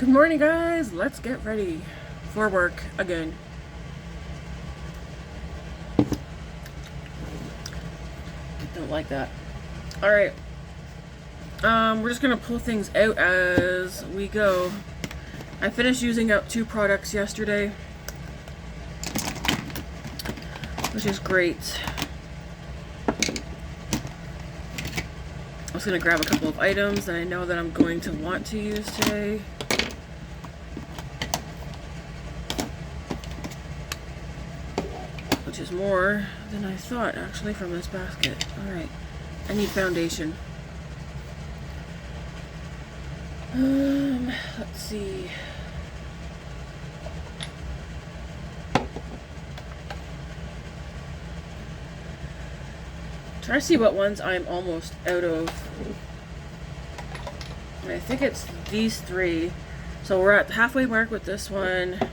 Good morning, guys. Let's get ready for work again. Don't like that. All right. We're just gonna pull things out as we go. I finished using up 2 products yesterday, which is great. I was gonna grab a couple of items that I know that I'm going to want to use today. Which is more than I thought, actually, from this basket. Alright. I need foundation. Let's see. Try to see what ones I'm almost out of. And I think it's these 3. So we're at the halfway mark with this one.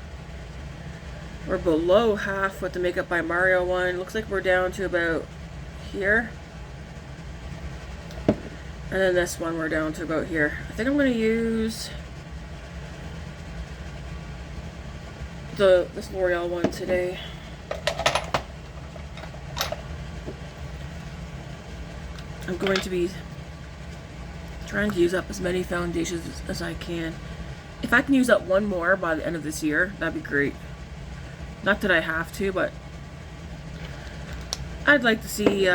We're below half with the Makeup by Mario one. Looks like we're down to about here. And then this one we're down to about here. I think I'm going to use this Loreal one today. I'm going to be trying to use up as many foundations as I can. If I can use up one more by the end of this year, that'd be great. Not that I have to, but I'd like to see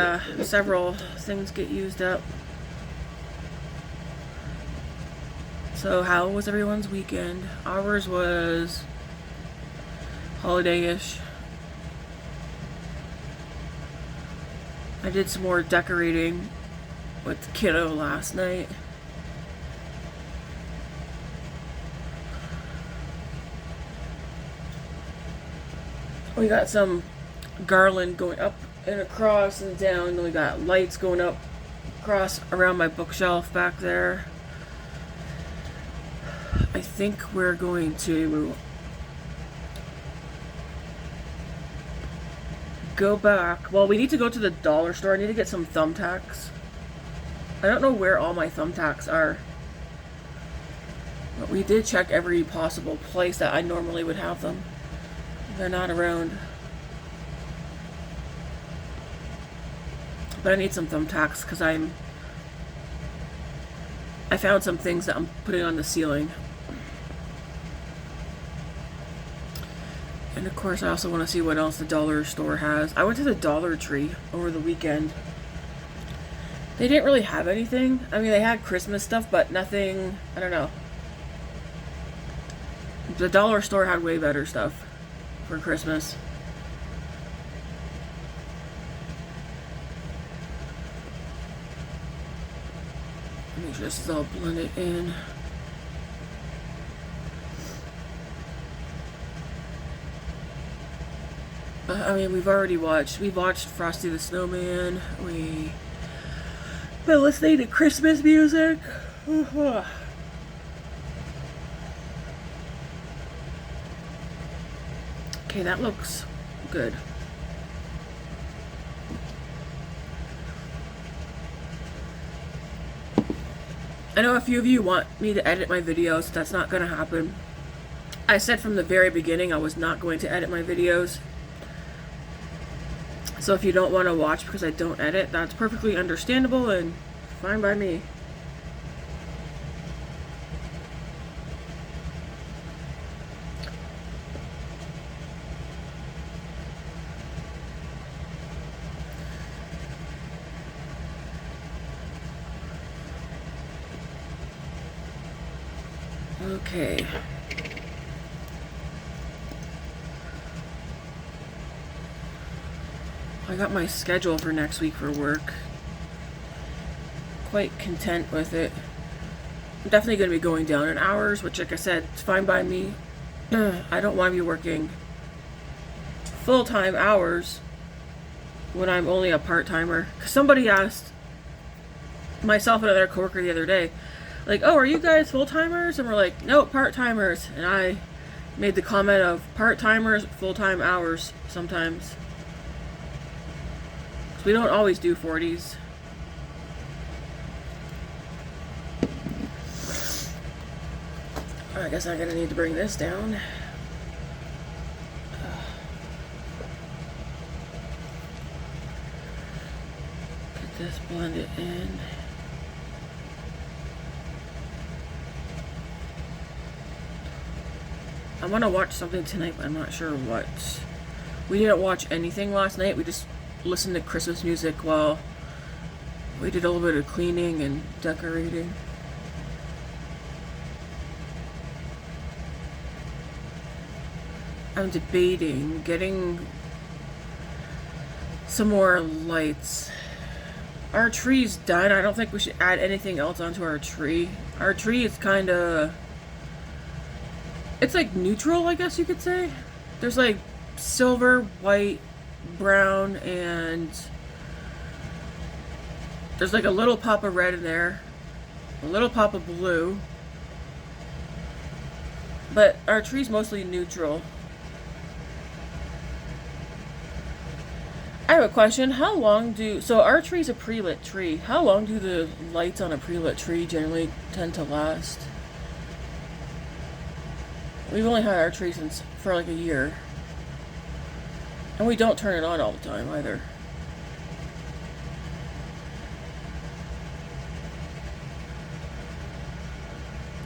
several things get used up. So how was everyone's weekend? Ours was holiday-ish. I did some more decorating with the kiddo last night. We got some garland going up and across and down, and we got lights going up across around my bookshelf back there. I think we're going to go back. Well, we need to go to the dollar store. I need to get some thumbtacks. I don't know where all my thumbtacks are, but we did check every possible place that I normally would have them. They're not around. But I need some thumbtacks because I found some things that I'm putting on the ceiling. And of course I also want to see what else the dollar store has. I went to the Dollar Tree over the weekend. They didn't really have anything. I mean, they had Christmas stuff, but nothing, I don't know. The dollar store had way better stuff for Christmas. Let me just blend it in. I mean, we watched Frosty the Snowman. We've been listening to Christmas music. Okay, that looks good. I know a few of you want me to edit my videos. That's not going to happen. I said from the very beginning I was not going to edit my videos. So if you don't want to watch because I don't edit, that's perfectly understandable and fine by me. Okay. I got my schedule for next week for work. Quite content with it. I'm definitely going to be going down in hours, which, like I said, it's fine by me. I don't want to be working full-time hours when I'm only a part-timer. Because somebody asked myself and another coworker the other day, like, oh, are you guys full-timers? And we're like, no, part-timers. And I made the comment of part-timers, full-time hours sometimes. We don't always do 40s. I guess I'm gonna need to bring this down. Get this blended in. I want to watch something tonight, but I'm not sure what. We didn't watch anything last night. We just listened to Christmas music while we did a little bit of cleaning and decorating. I'm debating getting some more lights. Our tree's done. I don't think we should add anything else onto our tree. Our tree is kind of... It's like neutral, I guess you could say. There's like silver, white, brown, and there's like a little pop of red in there. A little pop of blue. But our tree's mostly neutral. I have a question. How long do... So our tree's a pre-lit tree. How long do the lights on a pre-lit tree generally tend to last? We've only had our tree since for like a year. And we don't turn it on all the time either.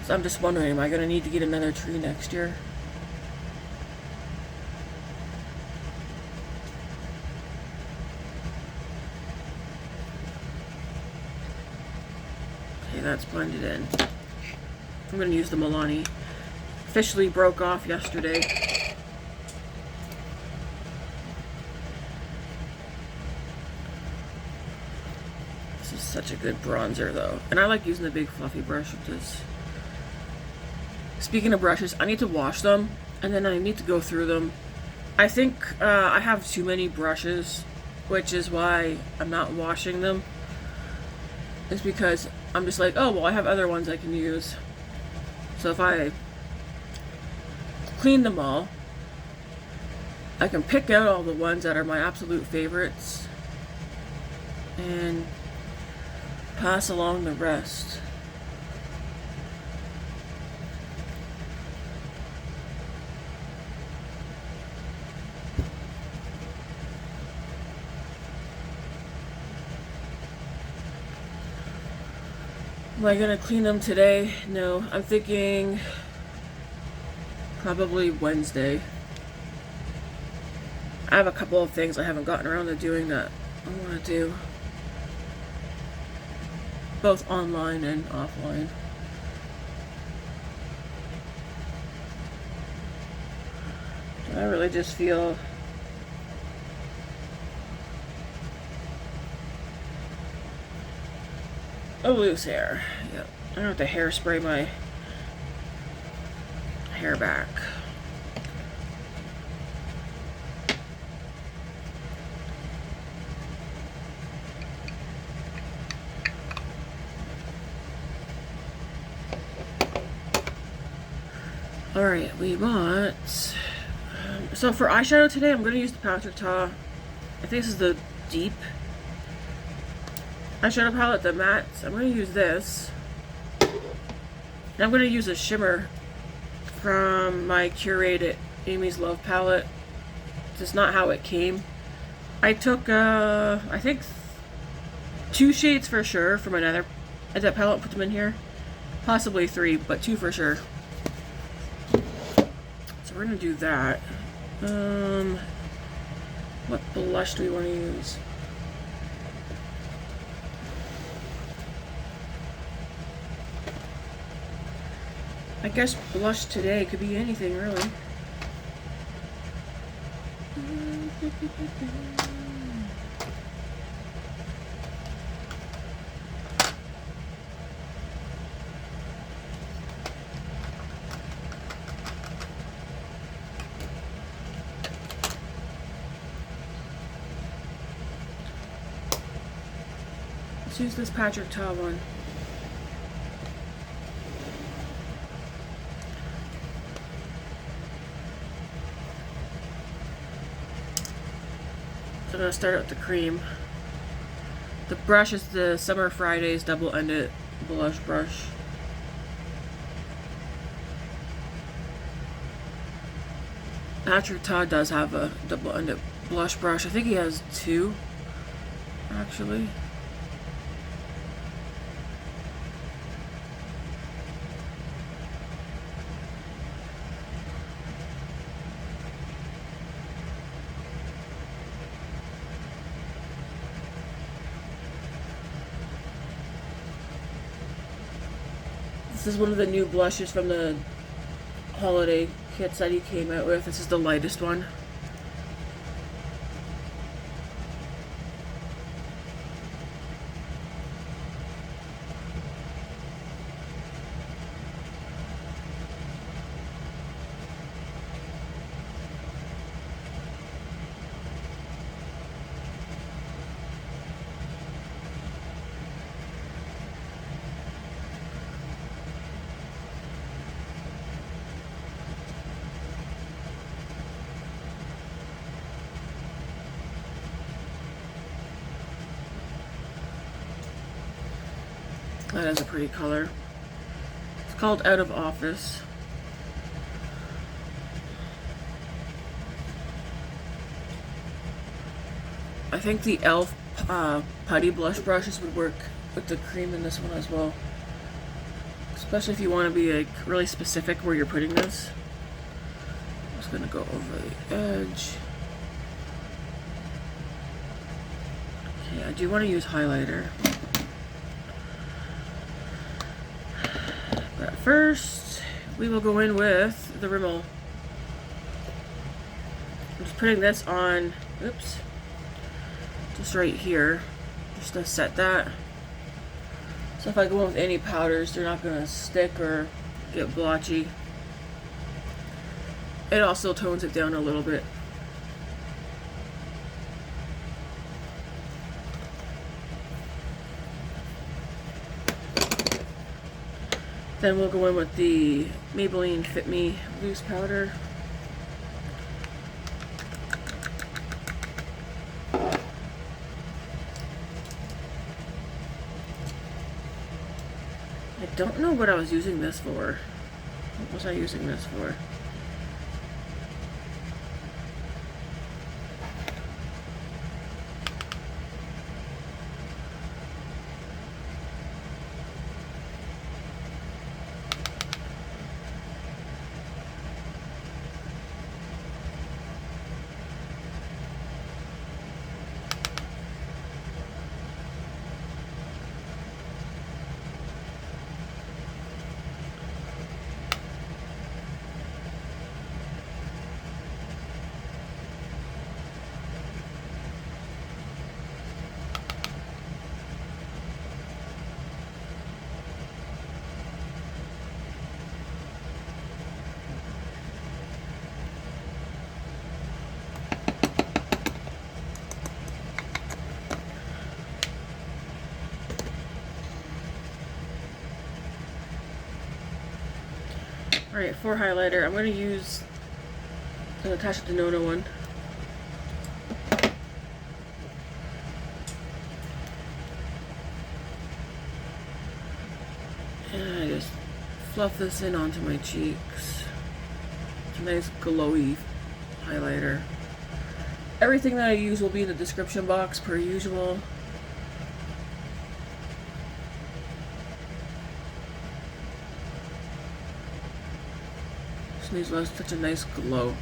So I'm just wondering, am I going to need to get another tree next year? Okay, that's blended in. I'm going to use the Milani. Officially broke off yesterday. This is such a good bronzer though. And I like using the big fluffy brush with this. Speaking of brushes, I need to wash them and then I need to go through them. I think I have too many brushes, which is why I'm not washing them. It's because I'm just like, oh well, I have other ones I can use. So if I clean them all, I can pick out all the ones that are my absolute favorites and pass along the rest. Am I gonna clean them today? No, I'm thinking probably Wednesday. I have a couple of things I haven't gotten around to doing that I want to do. Both online and offline. I really just feel loose hair. Yep. I don't have to hairspray my hair back. Alright, we want... so for eyeshadow today, I'm going to use the Patrick Ta. I think this is the deep eyeshadow palette, the mattes. I'm going to use this. And I'm going to use a shimmer from my curated Amy's Love palette. This is not how it came. I took, I think 2 shades for sure from another Adept palette and put them in here. Possibly 3, but 2 for sure. So we're going to do that. What blush do we want to use? I guess blush today could be anything, really. Let's use this Patrick Ta one. So I'm going to start out with the cream. The brush is the Summer Fridays double-ended blush brush. Patrick Todd does have a double-ended blush brush. I think he has two, actually. This is one of the new blushes from the holiday kits that he came out with. This is the lightest one. That is a pretty color. It's called Out of Office. I think the e.l.f. putty blush brushes would work with the cream in this one as well. Especially if you want to be like really specific where you're putting this. I'm just going to go over the edge. Okay, I do want to use highlighter. But first, we will go in with the Rimmel. I'm just putting this on, oops, just right here, just to set that. So if I go in with any powders, they're not going to stick or get blotchy. It also tones it down a little bit. Then we'll go in with the Maybelline Fit Me loose powder. I don't know what I was using this for. What was I using this for? Alright, for highlighter, I'm going to use the Natasha Denona one. And I just fluff this in onto my cheeks. It's a nice glowy highlighter. Everything that I use will be in the description box per usual. These ones such a nice glow.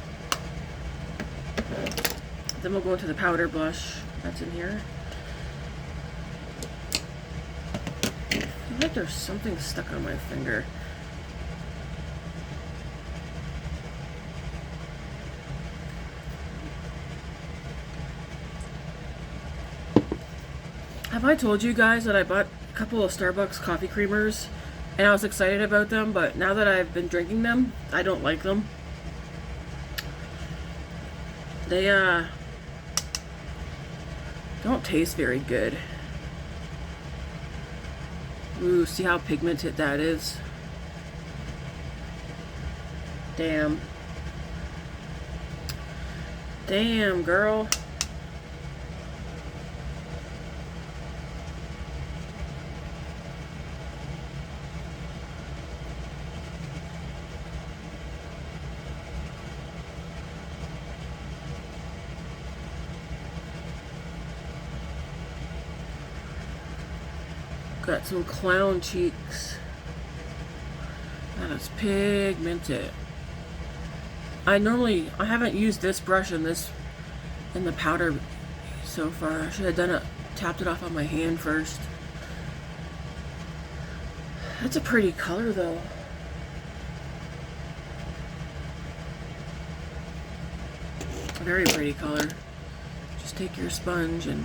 Then we'll go into the powder blush that's in here. I feel like there's something stuck on my finger. Have I told you guys that I bought a couple of Starbucks coffee creamers? And I was excited about them, but now that I've been drinking them, I don't like them. They, don't taste very good. Ooh, see how pigmented that is? Damn. Damn, girl. Got some clown cheeks. That is pigmented. I haven't used this brush in the powder so far. I should have done it, tapped it off on my hand first. That's a pretty color though. A very pretty color. Just take your sponge and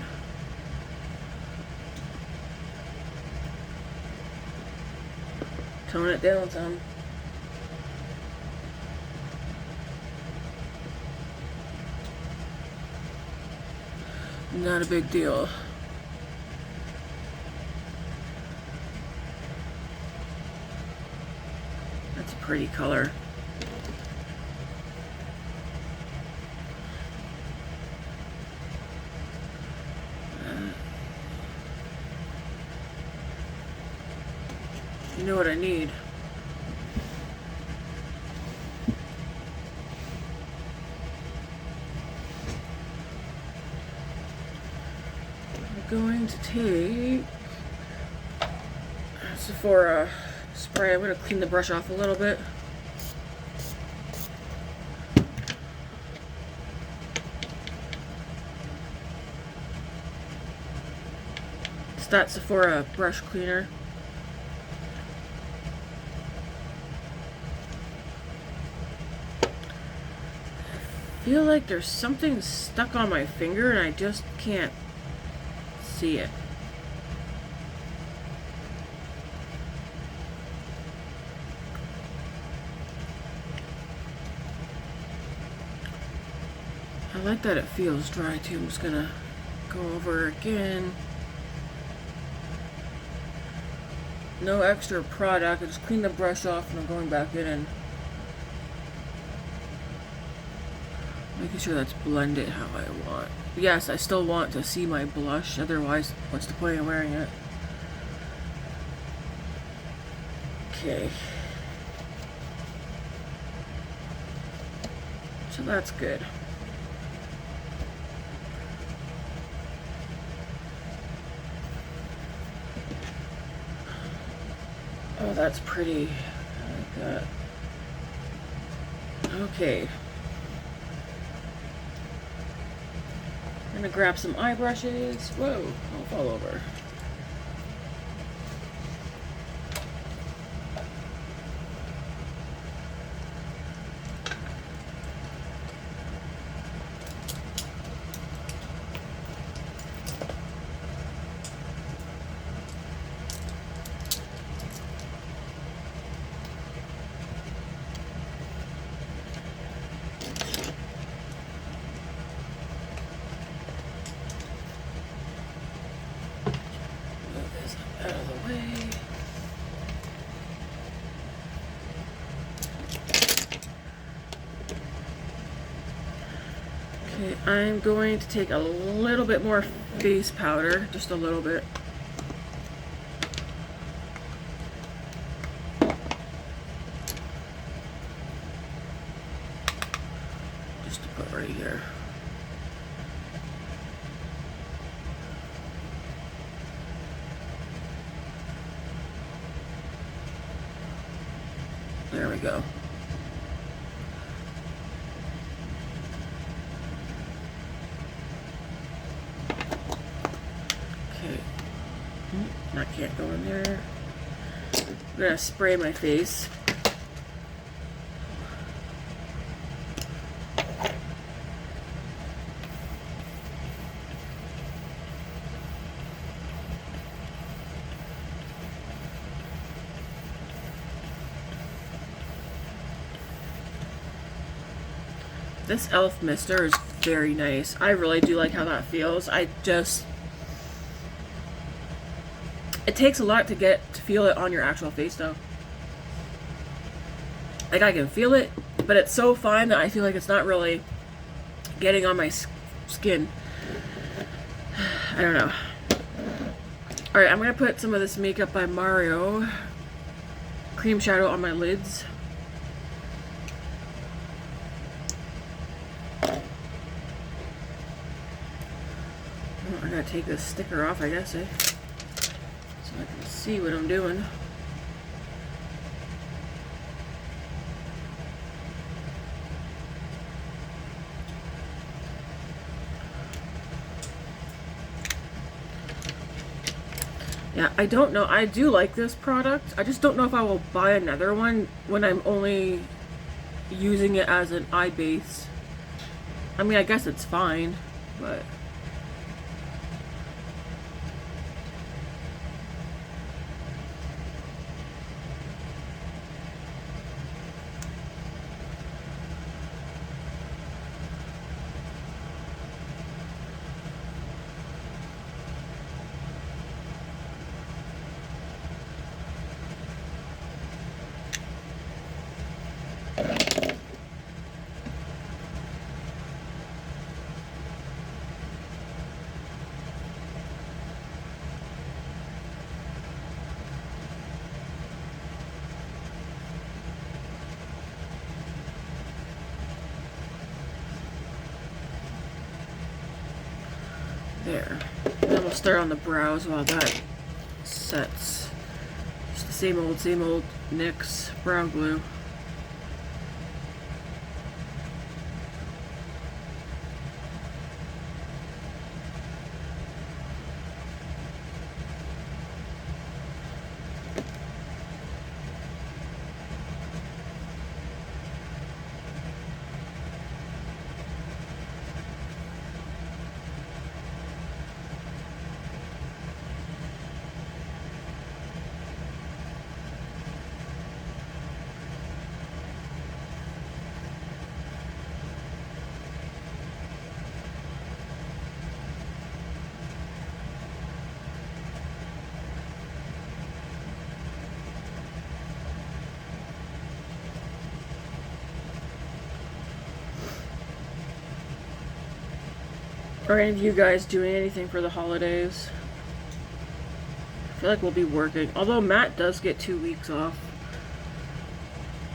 tone it down some. Not a big deal. That's a pretty color. You know what I need? I'm going to take Sephora spray. I'm going to clean the brush off a little bit. It's that Sephora brush cleaner. I feel like there's something stuck on my finger and I just can't see it. I like that it feels dry too. I'm just gonna go over again. No extra product. I just clean the brush off and I'm going back in and making sure that's blended how I want. Yes, I still want to see my blush, otherwise what's the point of wearing it? Okay. So that's good. Oh, that's pretty. I like that. Okay. I'm gonna grab some eye brushes. Whoa, I'll fall over. I'm going to take a little bit more face powder, just a little bit. Just to put right here. There we go. I can't go in there. I'm gonna spray my face. This e.l.f. mister is very nice. I really do like how that feels. It takes a lot to feel it on your actual face though. Like I can feel it, but it's so fine that I feel like it's not really getting on my skin. I don't know. Alright, I'm gonna put some of this Makeup by Mario cream shadow on my lids. I gotta take this sticker off, I guess, eh? So so I can see what I'm doing. Yeah, I don't know. I do like this product. I just don't know if I will buy another one when I'm only using it as an eye base. I mean, I guess it's fine, but... There. And then we'll start on the brows while that sets. Just the same old NYX brow glue. Are any of you guys doing anything for the holidays? I feel like we'll be working. Although Matt does get 2 weeks off.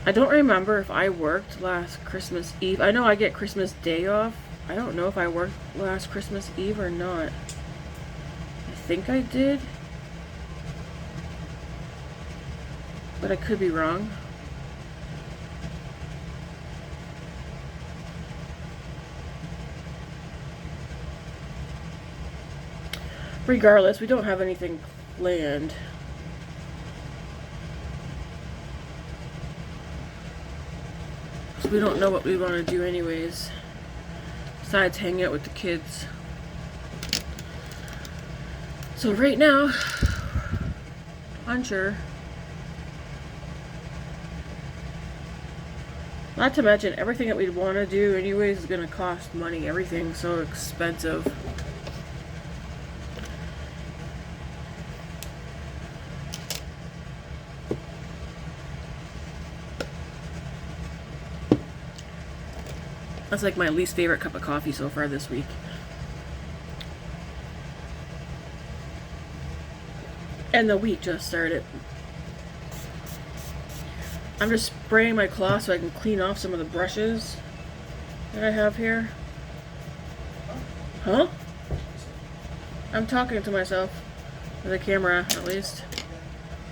I don't remember if I worked last Christmas Eve. I know I get Christmas Day off. I don't know if I worked last Christmas Eve or not. I think I did. But I could be wrong. Regardless, we don't have anything planned. So we don't know what we want to do anyways. Besides hang out with the kids. So right now, unsure. Not to mention everything that we'd want to do anyways is going to cost money. Everything's so expensive. That's like my least favorite cup of coffee so far this week. And the week just started. I'm just spraying my cloth so I can clean off some of the brushes that I have here. Huh? I'm talking to myself. With the camera, at least.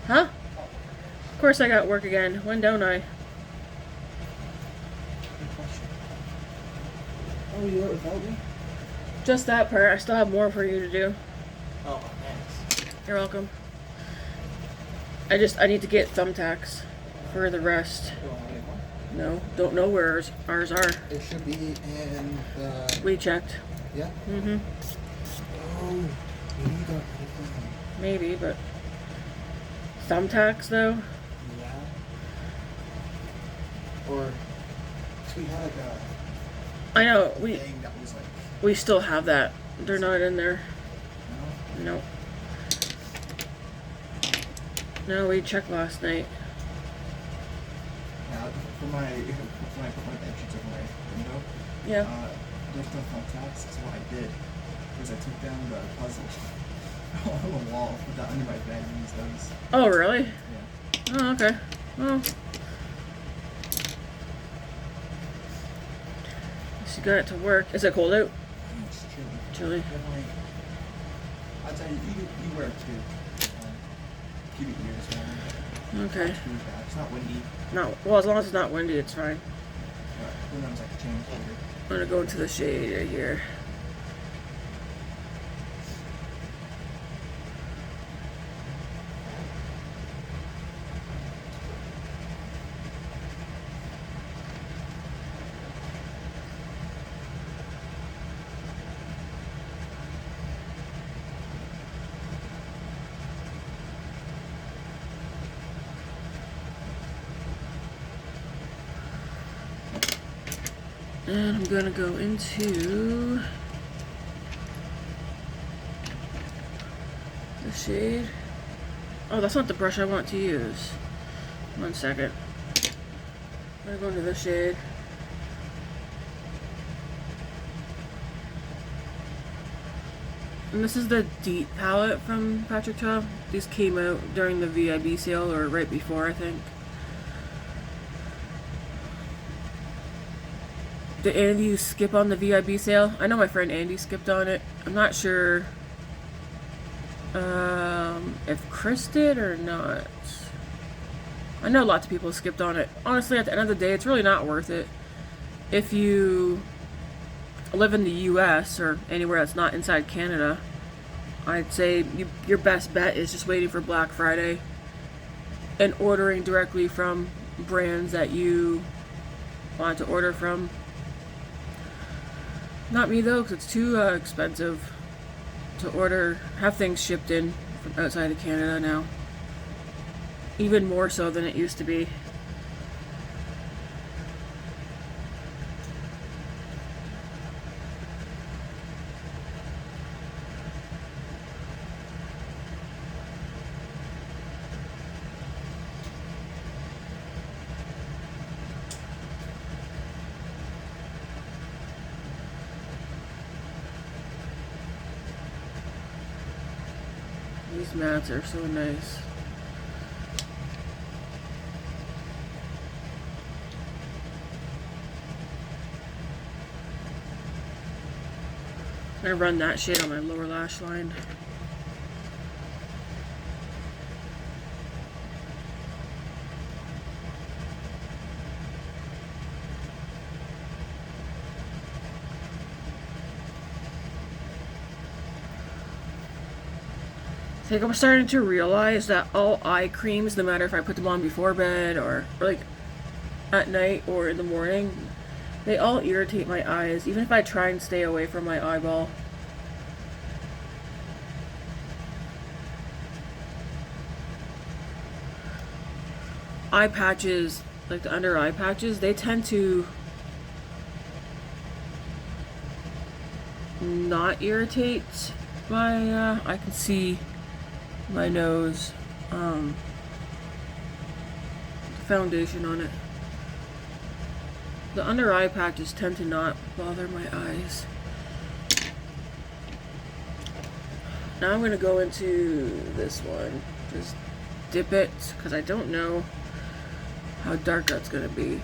Huh? Of course I got work again. When don't I? Oh, you do it without me? Just that part. I still have more for you to do. Oh, thanks. You're welcome. I need to get thumbtacks for the rest. You want to get one? No, don't know where ours are. It should be in the... We checked. Yeah? Mm-hmm. Oh, we need a... Maybe, but... Thumbtacks, though? Yeah. Or... we had like a... I know, thing that was like... we still have that. They're not in there. No? No. No, we checked last night. Yeah, for my... when I put my bed sheets over my window... Yeah. Those thumbtacks is what I did. Was I took down the puzzle on the wall, put that under my bed and used those. Oh, really? Yeah. Oh, okay. Well... You got it to work. Is it cold out? It's chilly. Chilly. Definitely. I'll tell you, you wear it too. Keep your ears warm. Okay. It's really bad. It's not windy. Well, as long as it's not windy, it's fine. Who knows, I can change later. I'm gonna go into the shade right here. And I'm gonna go into the shade. Oh, that's not the brush I want to use. 1 second. I'm gonna go into the shade. And this is the Deep palette from Patrick Ta. These came out during the VIB sale, or right before, I think. Did any of you skip on the VIB sale? I know my friend Andy skipped on it. I'm not sure if Chris did or not. I know lots of people skipped on it. Honestly, at the end of the day, it's really not worth it. If you live in the US or anywhere that's not inside Canada, I'd say your best bet is just waiting for Black Friday and ordering directly from brands that you want to order from. Not me though, because it's too expensive to have things shipped in from outside of Canada now. Even more so than it used to be. These mats are so nice. I'm gonna run that shade on my lower lash line. I think I'm starting to realize that all eye creams, no matter if I put them on before bed or like at night or in the morning, they all irritate my eyes, even if I try and stay away from my eyeball. Eye patches, like the under eye patches, they tend to not irritate my, I can see my nose, the foundation on it. The under eye patches tend to not bother my eyes. Now I'm going to go into this one. Just dip it, because I don't know how dark that's going to be.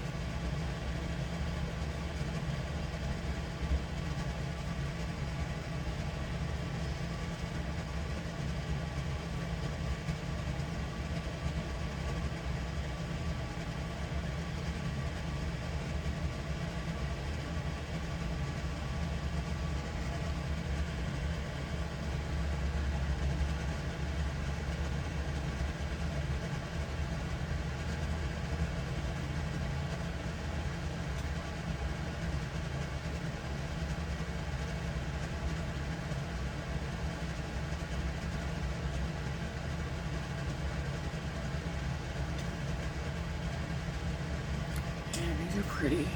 Pretty.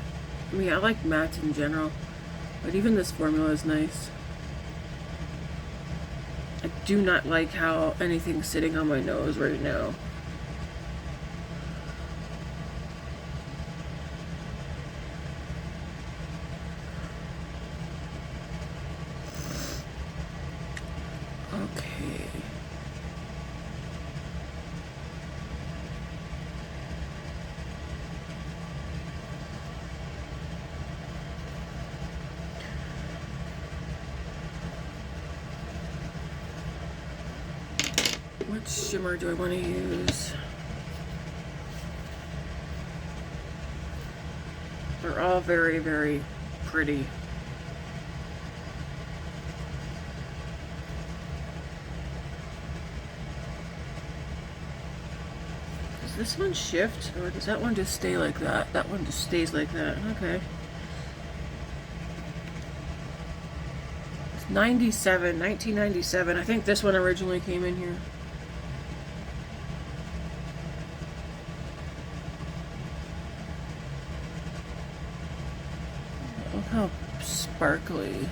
I mean, I like mattes in general, but even this formula is nice. I do not like how anything's sitting on my nose right now. Okay. What shimmer do I want to use? They're all very, very pretty. Does this one shift, or does that one just stay like that? That one just stays like that. Okay. It's 1997. I think this one originally came in here. Look how sparkly.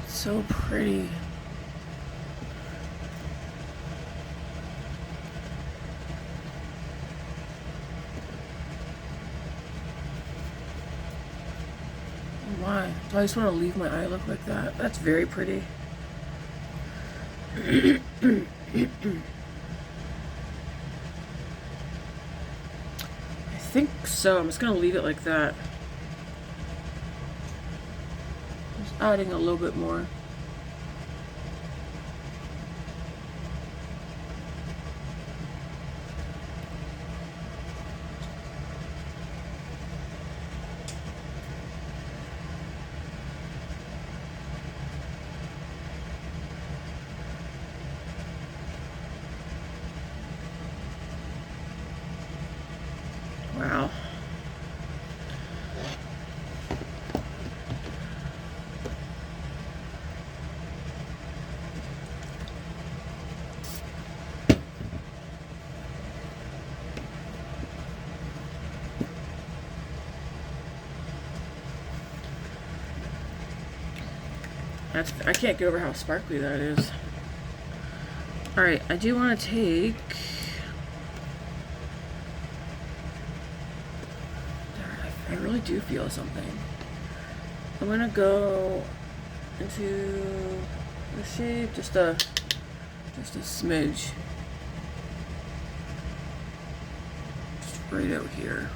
So pretty. Why? Do I just want to leave my eye look like that? That's very pretty. I think so. I'm just going to leave it like that. Just adding a little bit more. Wow. I can't get over how sparkly that is. Alright, I do want to take... I really do feel something. I'm gonna go into the shade, just a smidge. Just right out here.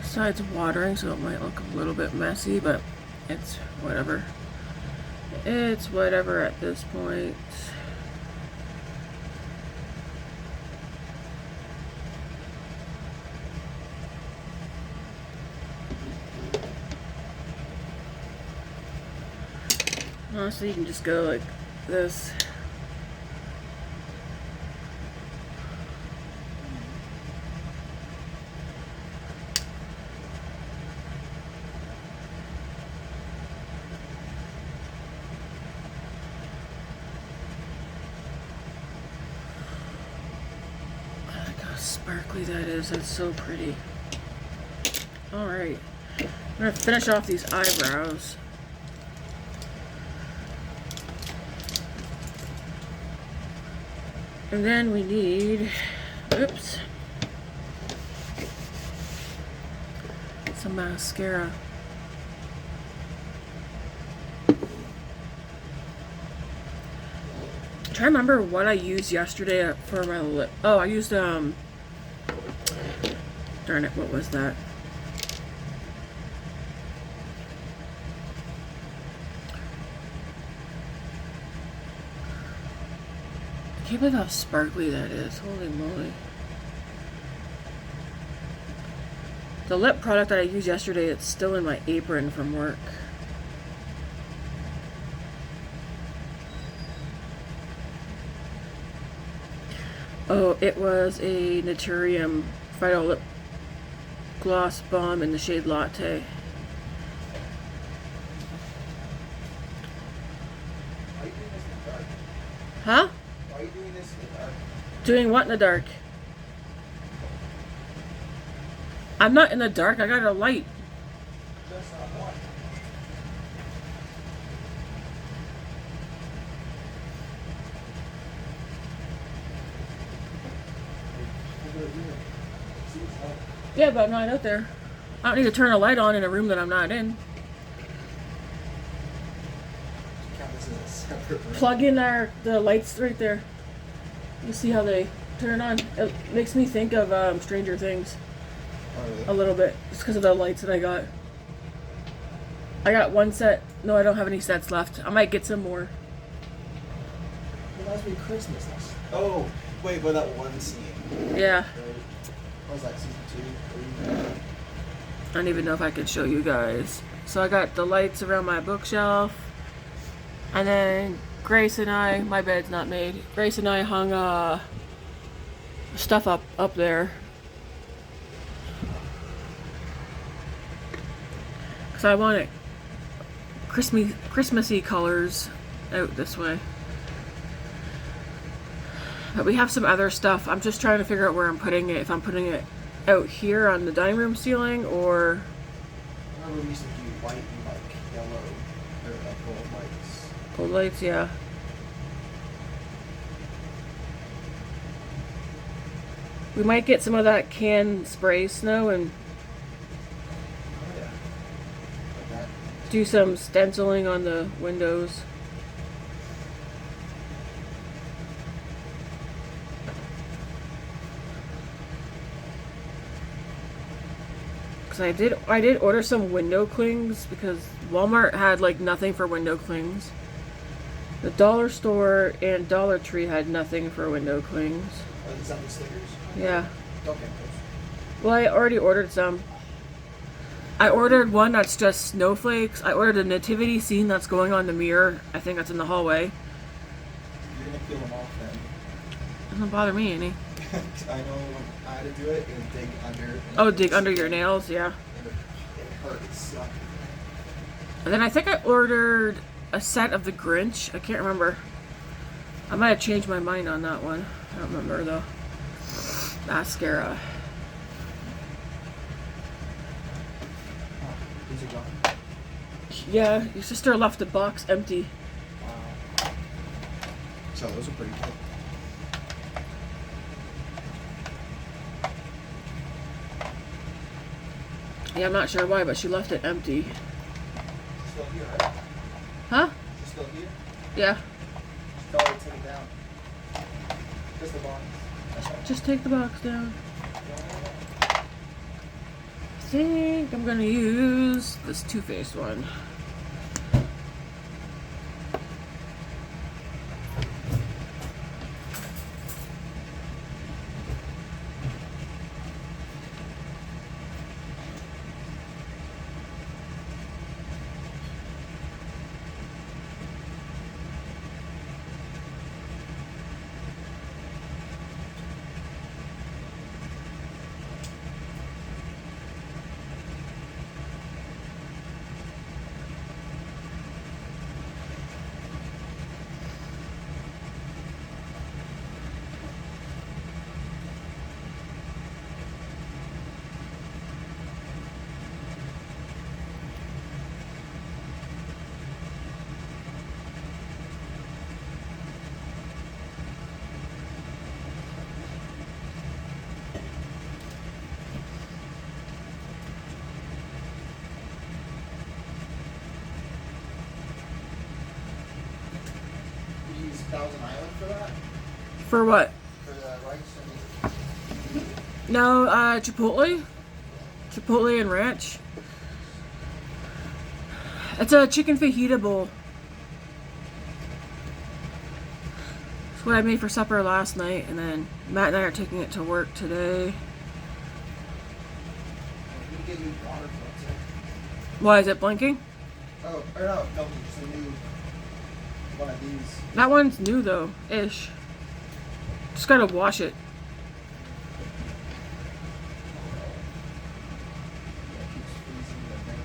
Side's watering, so it might look a little bit messy, but it's whatever. It's whatever at this point. Honestly, you can just go like this. Sparkly that is. That's so pretty. Alright. I'm gonna finish off these eyebrows. And then we need, oops, some mascara. I'm trying to remember what I used yesterday for my lip. Oh, I used darn it, what was that? I can't believe how sparkly that is. Holy moly. The lip product that I used yesterday, it's still in my apron from work. Oh, it was a Naturium Phyto Lip Gloss Balm in the shade Latte. Huh? Why are you doing this in the dark? Doing what in the dark? I'm not in the dark. I got a light. That's not what. Yeah, but I'm not out there. I don't need to turn a light on in a room that I'm not in. Count this as a separate room. Plug in the lights right there. You see how they turn on? It makes me think of Stranger Things Oh, really? a little bit. Just because of the lights that I got. I got one set. No, I don't have any sets left. I might get some more. Reminds me of Christmas. Oh, wait, but that one scene. Yeah. Right? What was that, season 2? I don't even know if I could show you guys. So I got the lights around my bookshelf. And then Grace and I, my bed's not made. Grace and I hung stuff up there. Because I want it Christmassy colors out this way. But we have some other stuff. I'm just trying to figure out where I'm putting it. If I'm putting it out here on the dining room ceiling or... I remember we used to do white and like yellow, or like gold lights. Gold lights, yeah. We might get some of that canned spray snow and Oh yeah. Like that. do some stenciling on the windows. Because I did order some window clings because Walmart had like nothing for window clings. The dollar store and Dollar Tree had nothing for window clings. Oh, is that the stickers? Yeah. Don't get those. Well, I already ordered some. I ordered one that's just snowflakes. I ordered a nativity scene that's going on the mirror. I think that's in the hallway. You're gonna peel them off then. Doesn't bother me any. I know when I had to do it, and dig under. Oh, dig under your nails, yeah. And it hurt. It sucked. And then I think I ordered a set of the Grinch. I can't remember. I might have changed my mind on that one. I don't remember though. Mascara. Oh, these are gone. Yeah, your sister left the box empty. Wow. So those are pretty good. Yeah, I'm not sure why, but she left it empty. She's still here, right? Huh? She's still here? Yeah. Tell her to take it down. Just the box. That's right. Just take the box down. I think I'm gonna use this Too Faced one. You use Thousand Island for that? For what? For the rice and No, Chipotle. Chipotle and ranch. It's a chicken fajita bowl. It's what I made for supper last night, and then Matt and I are taking it to work today. we can get you water floats in. Why is it blinking? Oh, or no, just a new one of these. That one's new though, ish. Just gotta wash it. That keeps freezing the thing.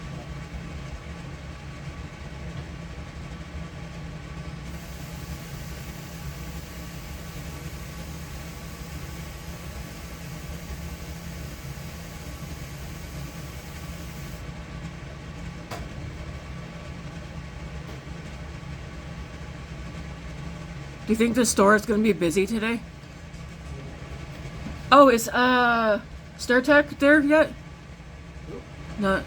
Do you think the store is going to be busy today? Oh, is StarTech there yet? Not.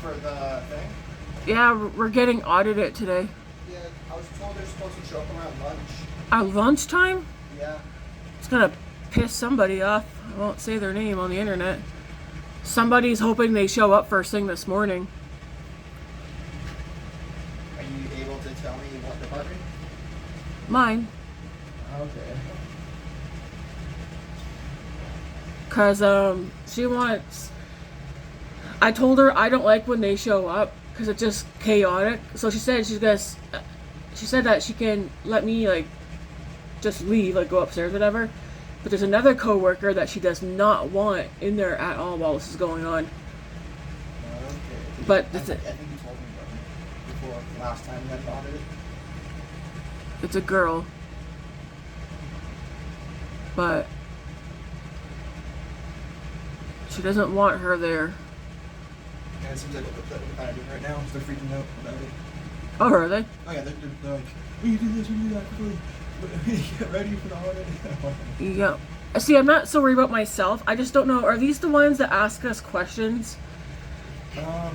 For the thing? Yeah, we're getting audited today. Yeah, I was told they're supposed to show up around lunch. At lunchtime? Yeah. It's gonna piss somebody off. I won't say their name on the internet. Somebody's hoping they show up first thing this morning. Are you able to tell me what department? Mine. Okay. Cause she wants. I told her I don't like when they show up because it's just chaotic. So she said she's gonna. She said that she can let me like just leave, like go upstairs, whatever. But there's another coworker that she does not want in there at all while this is going on. Okay. But I think you told me about it before last time we had audited. it's a girl. But she doesn't want her there. Yeah, it seems like what they're kind of doing right now is they're freaking out about it. Oh, are they? Oh yeah, they're like, we do this, we do that, quickly. We get ready for the holiday. Yeah. See, I'm not so worried about myself. I just don't know. Are these the ones that ask us questions?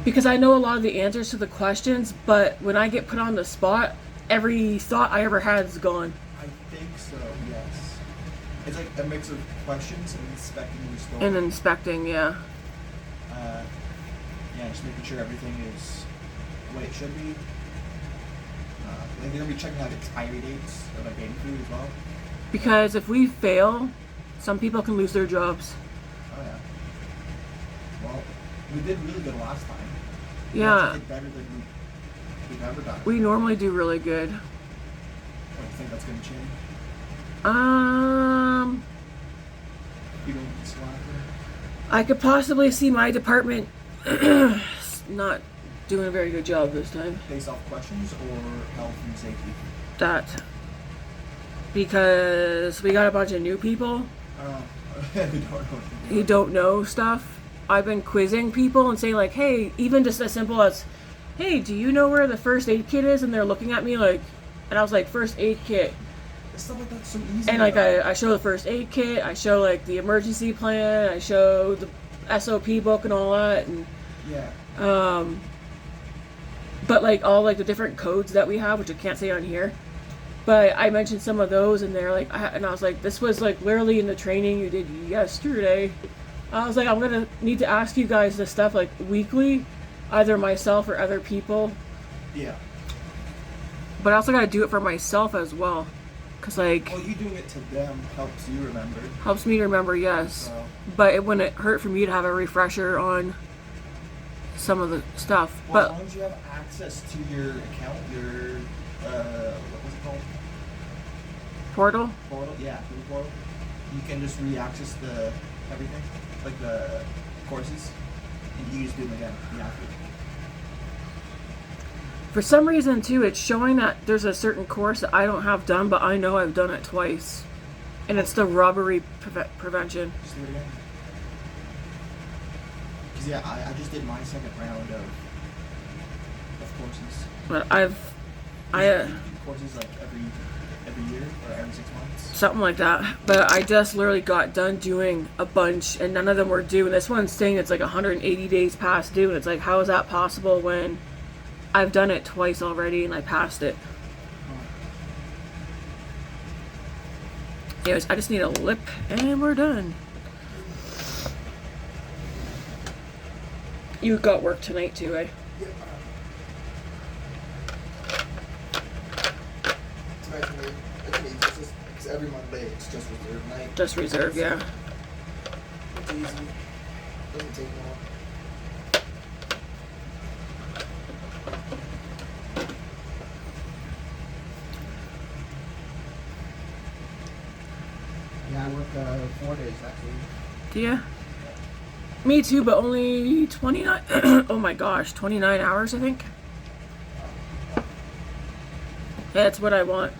Because I know a lot of the answers to the questions, but when I get put on the spot, every thought I ever had is gone. I think so, yes. It's like a mix of questions and inspecting the store. And inspecting, yeah. Yeah, just making sure everything is the way it should be. They're going to be checking out expiry dates of like baby food as well. Because if we fail, some people can lose their jobs. Oh yeah. Well, we did really good last time. Yeah. We did better than we've ever done. We normally do really good. What, do you think that's going to change? You don't slack I could possibly see my department not doing a very good job this time. based off questions or health and safety? That. Because we got a bunch of new people who don't know stuff. I've been quizzing people and saying like, hey, even just as simple as, hey, do you know where the first aid kit is? And they're looking at me like, and I was like, first aid kit. Stuff like that's so easy. And like I show the first aid kit, I show like the emergency plan, I show the SOP book and all that, and yeah. but like all like the different codes that we have, which I can't say on here. But I mentioned some of those, and they're like, and I was like, this was like literally in the training you did yesterday. I was like, I'm gonna need to ask you guys this stuff like weekly, either myself or other people. Yeah. But I also gotta do it for myself as well. Cause like, well, you doing it to them helps you remember. Helps me to remember, yes. So. But it wouldn't hurt for me to have a refresher on some of the stuff. Well, but as long as you have access to your account, your what was it called? Portal? Portal, yeah, through the portal. You can just re-access the everything, like the courses, and you just do them again. Yeah. For some reason, too, it's showing that there's a certain course that I don't have done, but I know I've done it twice. And it's the robbery prevention. Just do it again. Because, yeah, I just did my second round of courses. But courses like every year or every 6 months? Something like that. But I just literally got done doing a bunch, and none of them were due. And this one's saying it's like 180 days past due. And it's like, how is that possible when I've done it twice already and I passed it? Anyways, I just need a lip and we're done. You got work tonight too, eh? Yeah. Tonight's because every Monday it's just reserve night. Just reserve, yeah. It's easy. Doesn't take long. Yeah, I work 4 days next week. Yeah. Me too, but only 29. Oh my gosh, 29 hours, I think. That's what I want.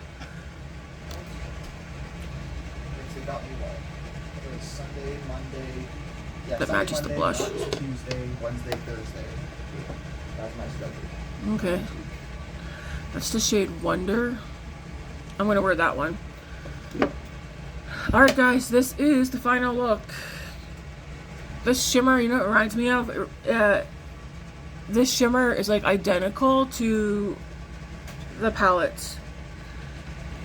They got me what? It was Sunday, Monday. Yeah, That Sunday, matches the Monday, blush. Tuesday, Wednesday, Thursday. That's my schedule. Okay. That's the shade Wonder. I'm gonna wear that one. Alright guys, this is the final look. This shimmer, you know what it reminds me of? This shimmer is like identical to the palette.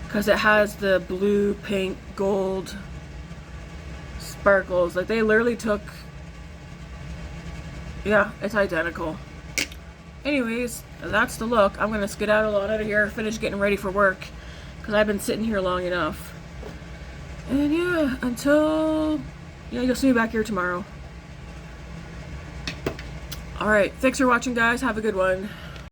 Because it has the blue, pink, gold sparkles. Like they literally took... Yeah, it's identical. Anyways, that's the look. I'm gonna skedaddle out of here, finish getting ready for work. Because I've been sitting here long enough. And yeah, until... Yeah, you'll see me back here tomorrow. Alright, thanks for watching guys. Have a good one.